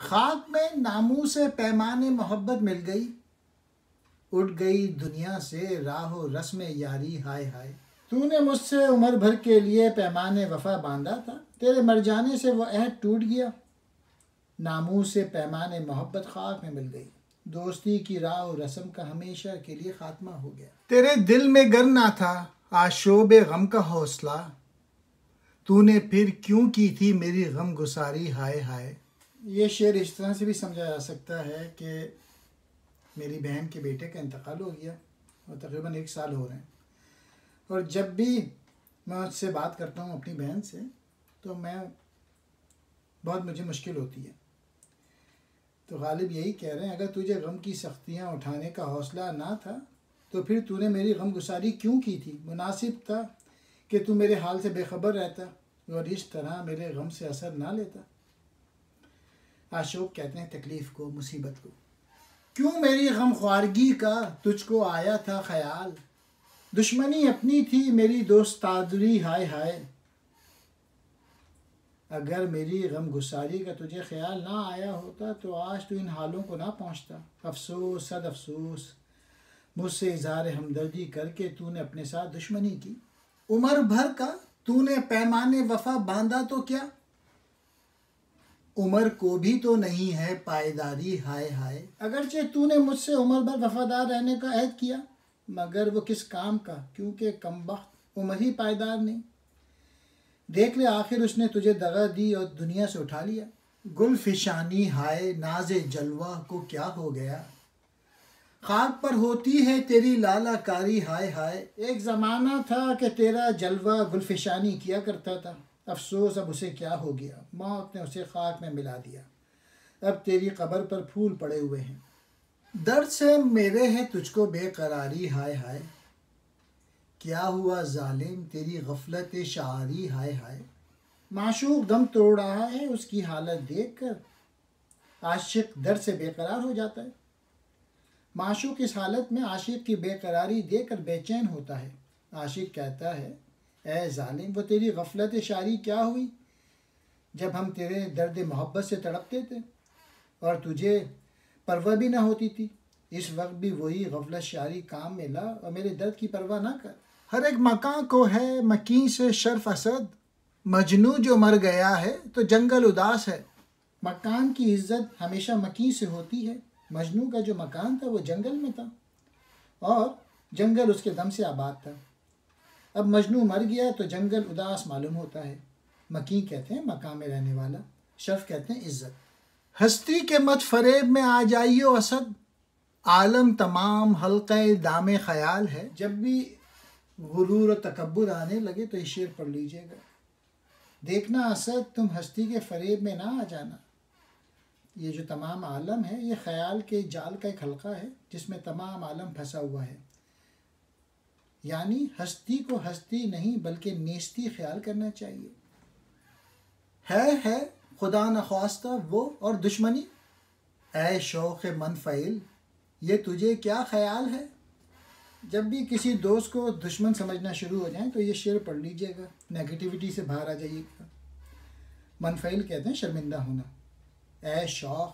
खाक में नामूसे पैमाने मोहब्बत मिल गई, उठ गई दुनिया से राहो रस्म यारी हाय हाय। तूने मुझसे उम्र भर के लिए पैमाने वफा बांधा था, तेरे मर जाने से वो अहद टूट गया। नामूसे पैमाने मोहब्बत खाक में मिल गई, दोस्ती की राह और रस्म का हमेशा के लिए खात्मा हो गया। तेरे दिल में गर ना था आशोबे गम का हौसला, तूने फिर क्यों की थी मेरी गम गुसारी हाय हाय। ये शेर इस तरह से भी समझा जा सकता है कि मेरी बहन के बेटे का इंतकाल हो गया और तकरीबन 1 साल हो रहे हैं, और जब भी मैं उससे बात करता हूँ अपनी बहन से तो बहुत मुझे मुश्किल होती है। तो गालिब यही कह रहे हैं, अगर तुझे गम की सख्तियाँ उठाने का हौसला ना था तो फिर तूने मेरी गम गुसारी क्यों की थी। मुनासिब था कि तू मेरे हाल से बेखबर रहता और इस तरह मेरे गम से असर ना लेता। आशोक कहते हैं तकलीफ़ को, मुसीबत को। क्यों मेरी गम ख्वारगी का तुझको आया था ख्याल, दुश्मनी अपनी थी मेरी दोस्तादरी हाय हाय। अगर मेरी गम गुसारी का तुझे ख्याल ना आया होता तो आज तू इन हालों को ना पहुँचता। अफसोस सद अफसोस, मुझसे इज़हार हमदर्दी करके तूने अपने साथ दुश्मनी की। उम्र भर का तूने पैमाने वफा बांधा तो क्या, उम्र को भी तो नहीं है पायदारी हाय हाय। अगरचे तूने मुझसे उम्र भर वफादार रहने का अहद किया, मगर वो किस काम का, क्योंकि कमबख्त उम्र ही पायदार नहीं। देख ले आखिर उसने तुझे दगा दी और दुनिया से उठा लिया। गुल फिशानी हाय नाज़े जलवा को क्या हो गया, खाक पर होती है तेरी लालाकारी हाय हाय। एक ज़माना था कि तेरा जलवा गुलफिशानी किया करता था, अफसोस अब उसे क्या हो गया, मौत ने उसे खाक में मिला दिया। अब तेरी कब्र पर फूल पड़े हुए हैं, दर्द से मेरे है तुझको बेकरारी हाय हाय। क्या हुआ जालिम तेरी गफलत शारी हाय हाय। माशूक दम तोड़ रहा है उसकी हालत देखकर, आशिक दर्द से बेकरार हो जाता है। माशूक इस हालत में आशिक की बेकरारी देखकर बेचैन होता है। आशिक कहता है, ए जालिम वो तेरी गफलत शारी क्या हुई, जब हम तेरे दर्द मोहब्बत से तड़पते थे और तुझे परवाह भी ना होती थी। इस वक्त भी वही गफलत शारी काम में ला और मेरे दर्द की परवाह ना कर। हर एक मकान को है मकीन से शर्फ असद, मजनू जो मर गया है तो जंगल उदास है। मकान की इज्जत हमेशा मकीन से होती है। मजनू का जो मकान था वो जंगल में था और जंगल उसके दम से आबाद था। अब मजनू मर गया तो जंगल उदास मालूम होता है। मकी कहते हैं मकान में रहने वाला, शर्फ कहते हैं इज्जत। हस्ती के मत फरेब में आ जाइयो असद, आलम तमाम हल्क़े दामे ख्याल है। जब भी गुरूर और तकब्बुर आने लगे तो ये शेर पढ़ लीजिएगा। देखना असद तुम हस्ती के फरेब में ना आ जाना, ये जो तमाम आलम है ये ख्याल के जाल का एक हल्का है जिसमें तमाम आलम फंसा हुआ है। यानी हस्ती को हस्ती नहीं बल्कि नेस्ती ख्याल करना चाहिए। है खुदा न ख्वास्ता वो और दुश्मनी, ऐ शौक़ मनफ़इल ये तुझे क्या ख्याल है। जब भी किसी दोस्त को दुश्मन समझना शुरू हो जाए तो ये शेर पढ़ लीजिएगा, नेगेटिविटी से बाहर आ जाइएगा। मनफ़इल कहते हैं शर्मिंदा होना। ऐ शौक़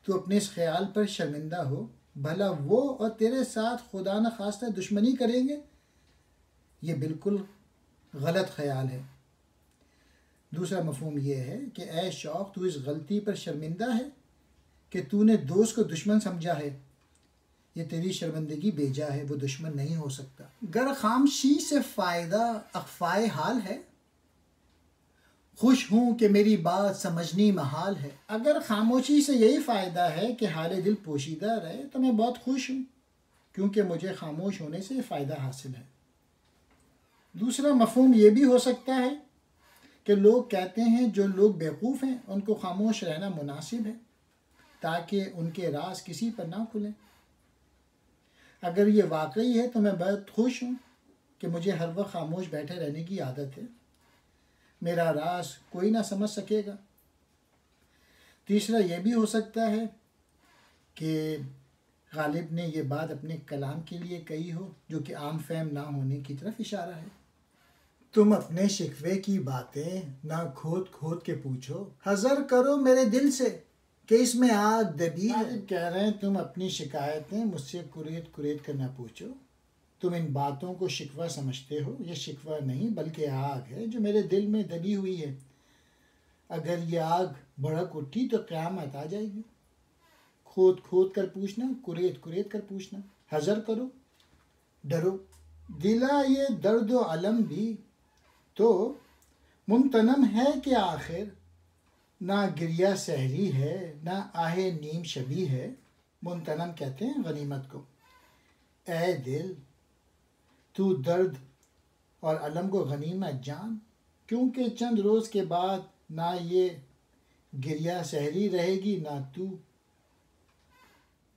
तू अपने इस ख्याल पर शर्मिंदा हो, भला वो और तेरे साथ खुदा न खास्ता दुश्मनी करेंगे, ये बिल्कुल गलत ख्याल है। दूसरा मफहूम ये है कि ऐ शौक़ तू इस गलती पर शर्मिंदा है कि तूने दोस्त को दुश्मन समझा है, ये तेरी शर्मिंदगी बेजा है, वो दुश्मन नहीं हो सकता। गर खामशी से फ़ायदा अख्फ़ाए हाल है, खुश हूँ कि मेरी बात समझनी महाल है। अगर खामोशी से यही फ़ायदा है कि हाल दिल पोशीदा रहे तो मैं बहुत खुश हूँ, क्योंकि मुझे खामोश होने से फ़ायदा हासिल है। दूसरा मफहूम ये भी हो सकता है कि लोग कहते हैं जो लोग बेवकूफ़ हैं उनको खामोश रहना मुनासिब है ताकि उनके राज किसी पर ना खुलें। अगर ये वाकई है तो मैं बहुत खुश हूँ कि मुझे हर वक्त खामोश बैठे रहने की आदत है, मेरा राज कोई ना समझ सकेगा। तीसरा ये भी हो सकता है कि गालिब ने ये बात अपने कलाम के लिए कही हो जो कि आम फहम ना होने की तरफ इशारा है। तुम अपने शिकवे की बातें ना खोद खोद के पूछो, हज़र करो मेरे दिल से, कि इसमें आग दबी है। कह रहे हैं तुम अपनी शिकायतें मुझसे कुरेद कुरेद कर न पूछो, तुम इन बातों को शिकवा समझते हो। ये शिकवा नहीं बल्कि आग है जो मेरे दिल में दबी हुई है। अगर ये आग भड़क उठी तो क़यामत आ जाएगी। खोद खोद कर पूछना, कुरेद कुरेद कर पूछना, हज़र करो, डरो। दिला ये दर्द व अलम भी तो मुमतनम है कि आखिर, ना गिरिया सहरी है ना आहे नीम शबी है। मुमतनम कहते हैं गनीमत को। ए दिल तू दर्द और अलम को गनीमत जान, क्योंकि चंद रोज़ के बाद ना ये गिरिया सहरी रहेगी ना तू।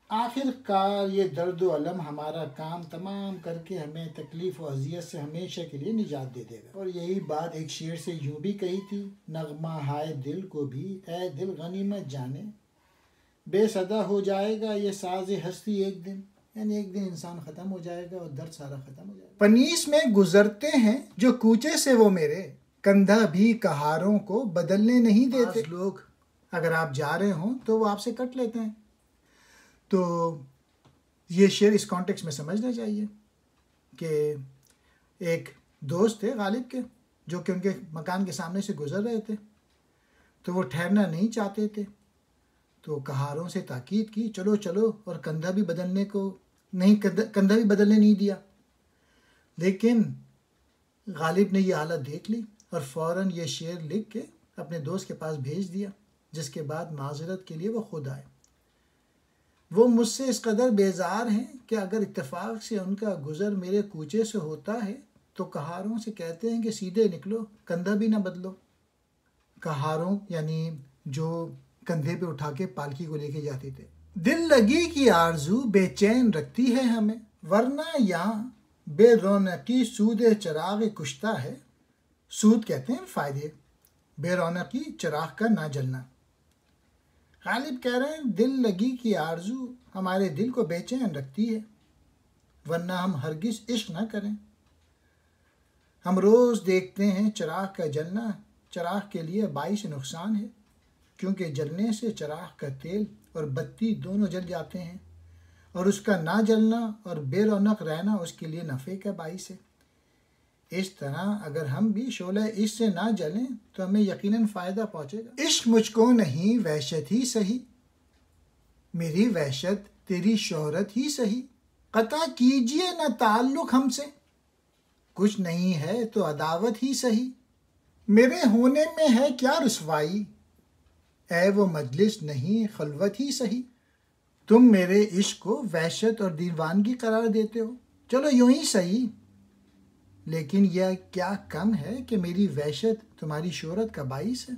आखिरकार ये दर्द व अलम हमारा काम तमाम करके हमें तकलीफ़ व अजियत से हमेशा के लिए निजात दे देगा। और यही बात एक शेर से यूँ भी कही थी, नगमा हाय दिल को भी ए दिल गनीमत जाने, बेसदा हो जाएगा ये साज़ हस्ती एक दिन। यानी एक दिन इंसान ख़त्म हो जाएगा और दर्द सारा ख़त्म हो जाएगा। पनीस में गुजरते हैं जो कूचे से वो मेरे, कंधा भी कहारों को बदलने नहीं देते। लोग अगर आप जा रहे हों तो वो आपसे कट लेते हैं। तो ये शेर इस कॉन्टेक्स्ट में समझना चाहिए कि एक दोस्त थे गालिब के, जो कि उनके मकान के सामने से गुजर रहे थे, तो वो ठहरना नहीं चाहते थे। तो कहारों से ताकीद की, चलो चलो, और कंधा भी बदलने नहीं दिया। लेकिन गालिब ने यह हालत देख ली और फ़ौरन ये शेर लिख के अपने दोस्त के पास भेज दिया, जिसके बाद माजरत के लिए वो खुद आए। वो मुझसे इस कदर बेजार हैं कि अगर इत्तेफाक से उनका गुज़र मेरे कूचे से होता है तो कहारों से कहते हैं कि सीधे निकलो, कंधा भी ना बदलो। कहारों यानी जो कंधे पे उठा के पालकी को लेके जाते थे। दिल लगी की आरजू बेचैन रखती है हमें, वरना यहाँ बेरौनकी सूद चराग कुश्ता है। सूद कहते हैं फ़ायदे, बेरौनकी चिराग का ना जलना। गालिब कह रहे हैं दिल लगी की आरजू हमारे दिल को बेचैन रखती है, वरना हम हरगिज़ इश्क ना करें। हम रोज़ देखते हैं चिराग का जलना, चिराग के लिए बाइस नुकसान है, क्योंकि जलने से चिराग का तेल और बत्ती दोनों जल जाते हैं, और उसका ना जलना और बेरौनक रहना उसके लिए नफ़े का बाइस है। इस तरह अगर हम भी शोला इश्क से ना जलें तो हमें यकीनन फ़ायदा पहुँचेगा। इश्क मुझको नहीं वहशत ही सही, मेरी वहशत तेरी शोहरत ही सही। कता कीजिए न ताल्लुक़ हमसे, कुछ नहीं है तो अदावत ही सही। मेरे होने में है क्या रुसवाई, ऐ वो मजलिस नहीं खलवत ही सही। तुम मेरे इश्क को वहशत और दीवानगी करार देते हो, चलो यूं ही सही, लेकिन यह क्या कम है कि मेरी वहशत तुम्हारी शोहरत का बाइस है।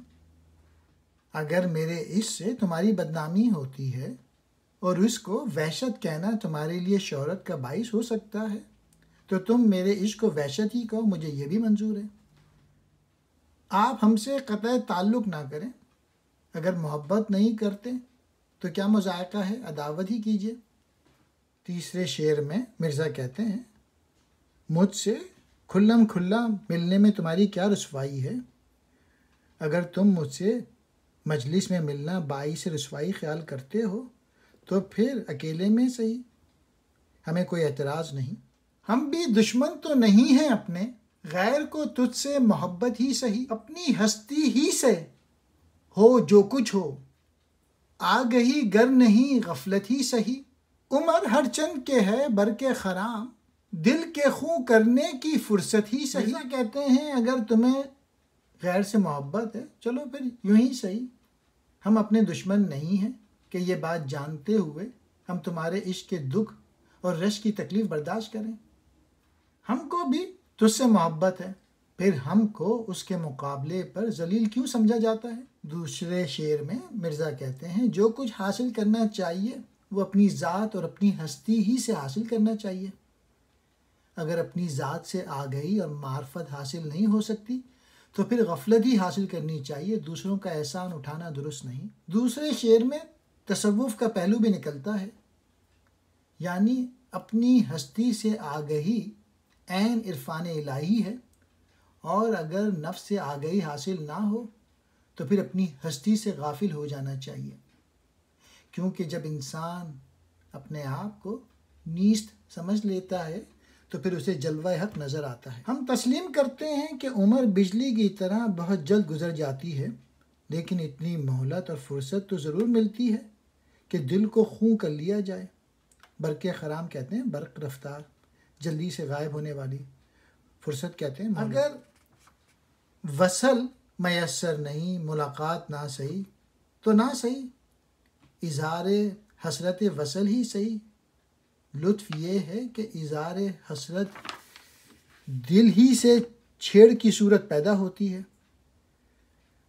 अगर मेरे इश्क से तुम्हारी बदनामी होती है और उसको वहशत कहना तुम्हारे लिए शोहरत का बाइस हो सकता है, तो तुम मेरे इश्क को वहशत ही कहो, मुझे ये भी मंजूर है। आप हमसे कतई ताल्लुक़ ना करें, अगर मोहब्बत नहीं करते तो क्या मज़ायक़ा है, अदावत ही कीजिए। तीसरे शेर में मिर्ज़ा कहते हैं, मुझसे खुल्लम खुल्ला मिलने में तुम्हारी क्या रुसवाई है। अगर तुम मुझसे मजलिस में मिलना बाइस रुसवाई ख्याल करते हो तो फिर अकेले में सही, हमें कोई एतराज़ नहीं। हम भी दुश्मन तो नहीं हैं अपने, गैर को तुझसे मोहब्बत ही सही। अपनी हस्ती ही से हो जो कुछ हो, आ गई गर नहीं गफलत ही सही। उमर हर चंद के है बर के खराम, दिल के खूं करने की फुर्सत ही सही। कहते हैं अगर तुम्हें गैर से मोहब्बत है, चलो फिर यूं ही सही, हम अपने दुश्मन नहीं हैं कि ये बात जानते हुए हम तुम्हारे इश्क के दुख और रश की तकलीफ़ बर्दाश्त करें। हमको भी तुझसे मोहब्बत है, फिर हमको उसके मुकाबले पर जलील क्यों समझा जाता है। दूसरे शेर में मिर्ज़ा कहते हैं, जो कुछ हासिल करना चाहिए वो अपनी ज़ात और अपनी हस्ती ही से हासिल करना चाहिए। अगर अपनी ज़ात से आगही और मार्फत हासिल नहीं हो सकती तो फिर गफलत ही हासिल करनी चाहिए, दूसरों का एहसान उठाना दुरुस्त नहीं। दूसरे शेर में तसव्वुफ़ का पहलू भी निकलता है, यानी अपनी हस्ती से आगही ऐन इरफान इलाही है, और अगर नफ्स से आगही हासिल ना हो तो फिर अपनी हस्ती से गाफिल हो जाना चाहिए। क्योंकि जब इंसान अपने आप को नीस्त समझ लेता है तो फिर उसे जलवा हक नज़र आता है। हम तस्लीम करते हैं कि उम्र बिजली की तरह बहुत जल्द गुजर जाती है, लेकिन इतनी मोहलत और फुर्सत तो ज़रूर मिलती है कि दिल को खूं कर लिया जाए। बरक़े खराम कहते हैं बर्क रफ्तार, जल्दी से गायब होने वाली। फुर्सत कहते हैं अगर वसल मैसर नहीं, मुलाकात ना सही तो ना सही, इज़हार हसरत वसल ही सही। लुत्फ़ ये है कि इज़हार हसरत दिल ही से छेड़ की सूरत पैदा होती है,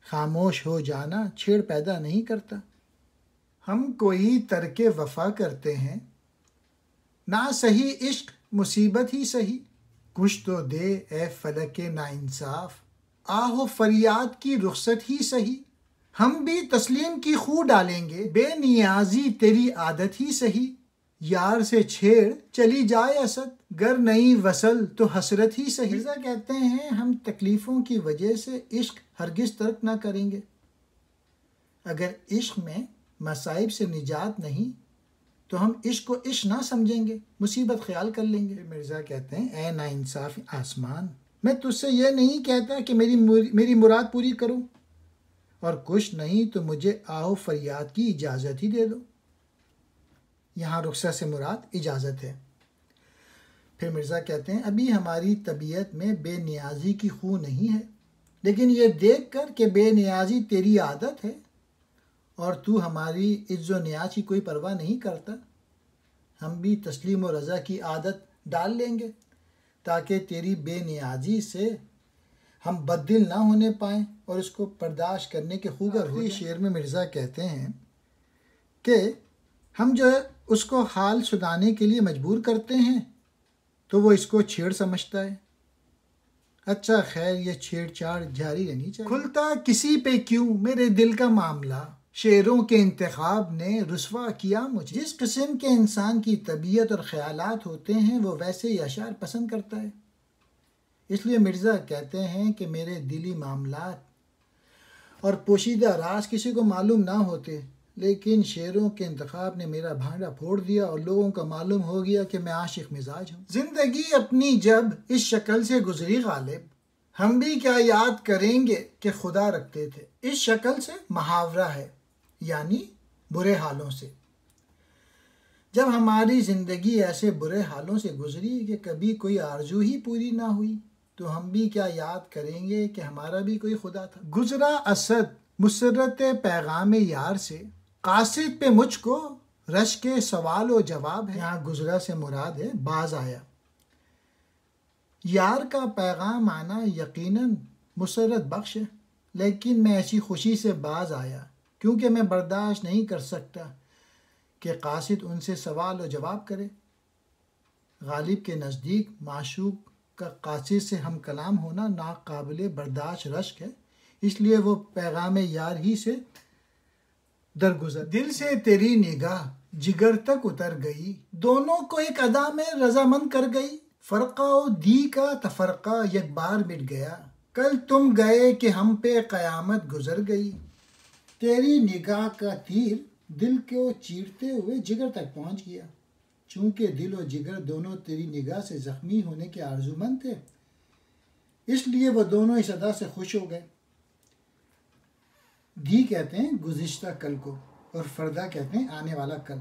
खामोश हो जाना छेड़ पैदा नहीं करता। हम कोई तरके वफ़ा करते हैं, ना सही इश्क मुसीबत ही सही, कुछ तो दे ए फलके नाइंसाफ़, आहो फरियाद की रुखसत ही सही। हम भी तस्लीम की खू डालेंगे, बेनियाजी तेरी आदत ही सही। यार से छेड़ चली जाए असद, गर नहीं वसल तो हसरत ही सही। मिर्ज़ा कहते हैं हम तकलीफ़ों की वजह से इश्क हरगिज़ तर्क ना करेंगे। अगर इश्क में मसाइब से निजात नहीं तो हम इश्क को इश्क ना समझेंगे, मुसीबत ख्याल कर लेंगे। मिर्ज़ा कहते हैं ए नाइंसाफ़ आसमान, मैं तुझसे ये नहीं कहता कि मेरी मुराद पूरी करो, और कुछ नहीं तो मुझे आओ फरियाद की इजाज़त ही दे दो। यहाँ रुखसत से मुराद इजाज़त है। फिर मिर्ज़ा कहते हैं अभी हमारी तबीयत में बेनियाजी की खू नहीं है, लेकिन ये देख कर कि बेनियाजी तेरी आदत है और तू हमारी इज़्ज़ो नियाज़ की कोई परवाह नहीं करता, हम भी तस्लीम और रज़ा की आदत डाल लेंगे ताकि तेरी बेनियाजी से हम बददिल ना होने पाएँ और इसको बर्दाश्त करने के खूगर हो। शेर में मिर्ज़ा कहते हैं कि हम जो है उसको हाल सुनाने के लिए मजबूर करते हैं तो वो इसको छेड़ समझता है। अच्छा खैर ये छेड़छाड़ जारी रहनी चाहिए। खुलता किसी पे क्यों मेरे दिल का मामला, शेरों के इंतखाब ने रुस्वा किया मुझे। जिस किस्म के इंसान की तबीयत और ख़यालात होते हैं वो वैसे ही अशार पसंद करता है। इसलिए मिर्ज़ा कहते हैं कि मेरे दिली मामलात और पोशीदा राज किसी को मालूम ना होते, लेकिन शेरों के इंतखाब ने मेरा भांडा फोड़ दिया और लोगों को मालूम हो गया कि मैं आशिक मिजाज हूँ। ज़िंदगी अपनी जब इस शक्ल से गुजरी गालिब, हम भी क्या याद करेंगे कि खुदा रखते थे। इस शक्ल से मुहावरा है, यानी बुरे हालों से। जब हमारी ज़िंदगी ऐसे बुरे हालों से गुजरी कि कभी कोई आरजू ही पूरी ना हुई, तो हम भी क्या याद करेंगे कि हमारा भी कोई खुदा था। गुजरा असद मुसर्रत पैगाम यार से, कासिद पे मुझको रश के सवाल व जवाब है। यहाँ गुजरा से मुराद है बाज आया। यार का पैगाम आना यकीनन मुसर्रत बख्श है, लेकिन मैं ऐसी खुशी से बाज आया क्योंकि मैं बर्दाश्त नहीं कर सकता कि कासिद उनसे सवाल व जवाब करे। गालिब के नज़दीक माशूक का कासिद से हम कलाम होना नाकाबिले बर्दाश्त रश्क है, इसलिए वो पैगाम यार ही से दरगुजर। दिल से तेरी निगाह जिगर तक उतर गई, दोनों को एक अदा में रजामंद कर गई। फ़र्क़ा व दी का तफ़रक़ा एक बार मिट गया, कल तुम गए कि हम पे क़यामत गुजर गई। तेरी निगाह का तीर दिल को चीरते हुए जिगर तक पहुँच गया। चूँकि दिल और जिगर दोनों तेरी निगाह से ज़ख्मी होने के आरज़ूमंद थे, इसलिए वो दोनों इस अदा से खुश हो गए। दी कहते हैं गुज़िश्ता कल को और फ़रदा कहते हैं आने वाला कल।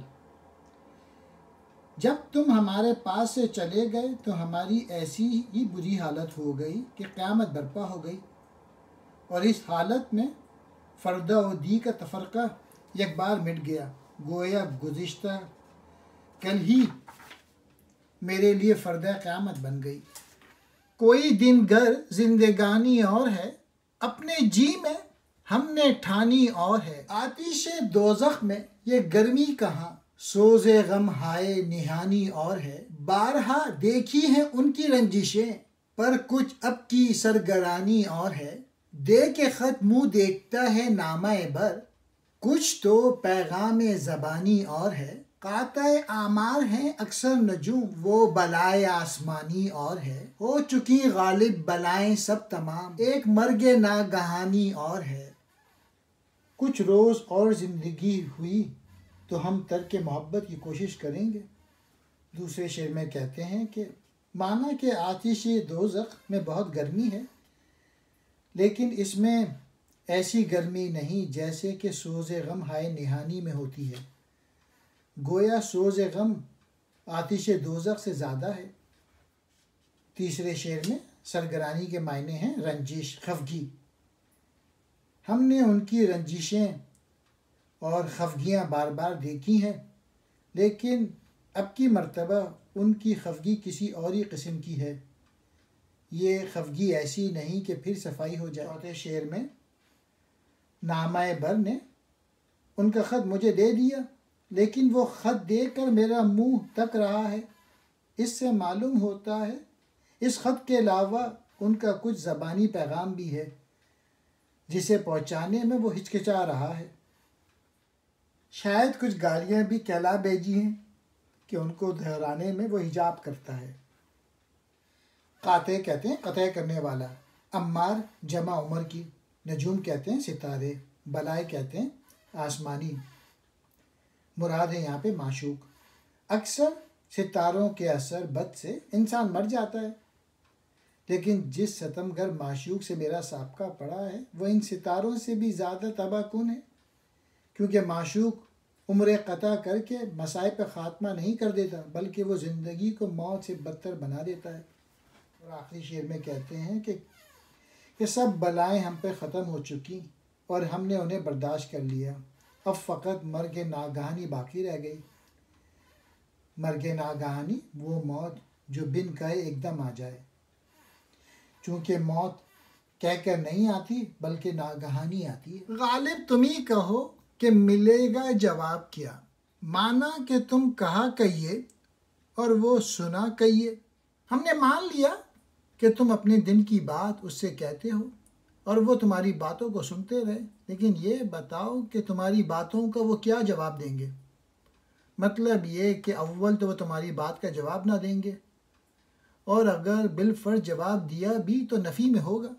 जब तुम हमारे पास से चले गए तो हमारी ऐसी ही बुरी हालत हो गई कि क़यामत बर्पा हो गई, और इस हालत में फ़रदा और दी का तफ़रक़ा एक बार मिट गया। गोया गुज़िश्ता कल ही मेरे लिए फ़रदा क़यामत बन गई। कोई दिन गर जिंदगानी और है, अपने जी में हमने ठानी और है। आतिशे दोज़ख में ये गर्मी कहाँ, सोज़े गम हाय निहानी और है। बारहा देखी हैं उनकी रंजिशें, पर कुछ अब की सरगरानी और है। दे के ख़त मुँह देखता है नामाए बर, कुछ तो पैगाम ज़बानी और है। काताए आमार हैं अक्सर नजूम, वो बलाए आसमानी और है। हो चुकी गालिब बलाएं सब तमाम, एक मर्गे नागहानी और है। कुछ रोज़ और ज़िंदगी हुई तो हम तर्क मोहब्बत की कोशिश करेंगे। दूसरे शेर में कहते हैं कि माना कि आतिश दोज़ख में बहुत गर्मी है, लेकिन इसमें ऐसी गर्मी नहीं जैसे कि सोज़ गम हाय निहानी में होती है। गोया सोज़ गम आतिश दोज़ख से ज़्यादा है। तीसरे शेर में सरगरानी के मायने हैं रंजिश, खफगी। हमने उनकी रंजिशें और खफगियाँ बार बार देखी हैं, लेकिन अब की मर्तबा उनकी खफगी किसी और ही किस्म की है। ये खफगी ऐसी नहीं कि फिर सफाई हो जाए। चौथे शेर में नामाए बर ने उनका ख़त मुझे दे दिया, लेकिन वो ख़त देकर मेरा मुंह तक रहा है। इससे मालूम होता है इस ख़त के अलावा उनका कुछ ज़बानी पैगाम भी है, जिसे पहुँचाने में वो हिचकिचा रहा है। शायद कुछ गालियाँ भी कहला भेजी हैं कि उनको दोहराने में वो हिजाब करता है। काते कहते हैं कतई करने वाला, अम्मार जमा उमर की, नजूम कहते हैं सितारे, बलाए कहते हैं आसमानी। मुराद है यहाँ पे माशूक। अक्सर सितारों के असर बद से इंसान मर जाता है, लेकिन जिस सतमगर माशूक से मेरा साबका पड़ा है वह इन सितारों से भी ज़्यादा तबाहकुन है, क्योंकि माशूक उम्र क़ता करके मसाइब पर ख़ात्मा नहीं कर देता, बल्कि वो ज़िंदगी को मौत से बदतर बना देता है। और आखिरी शेर में कहते हैं कि सब बलाएं हम पे ख़त्म हो चुकी और हमने उन्हें बर्दाश्त कर लिया, अब फ़कत मर्ग नागहानी बाकी रह गई। मर्ग नागहानी वो मौत जो बिन कहे एकदम आ जाए, चूँकि मौत कहकर नहीं आती बल्कि नागहानी आती है। गालिब तुम ही कहो कि मिलेगा जवाब क्या, माना कि तुम कहा कहिए और वो सुना कहिए। हमने मान लिया कि तुम अपने दिन की बात उससे कहते हो और वो तुम्हारी बातों को सुनते रहे, लेकिन ये बताओ कि तुम्हारी बातों का वो क्या जवाब देंगे। मतलब ये कि अव्वल तो वो तुम्हारी बात का जवाब ना देंगे, और अगर बिलफर्ज जवाब दिया भी तो नफ़ी में होगा।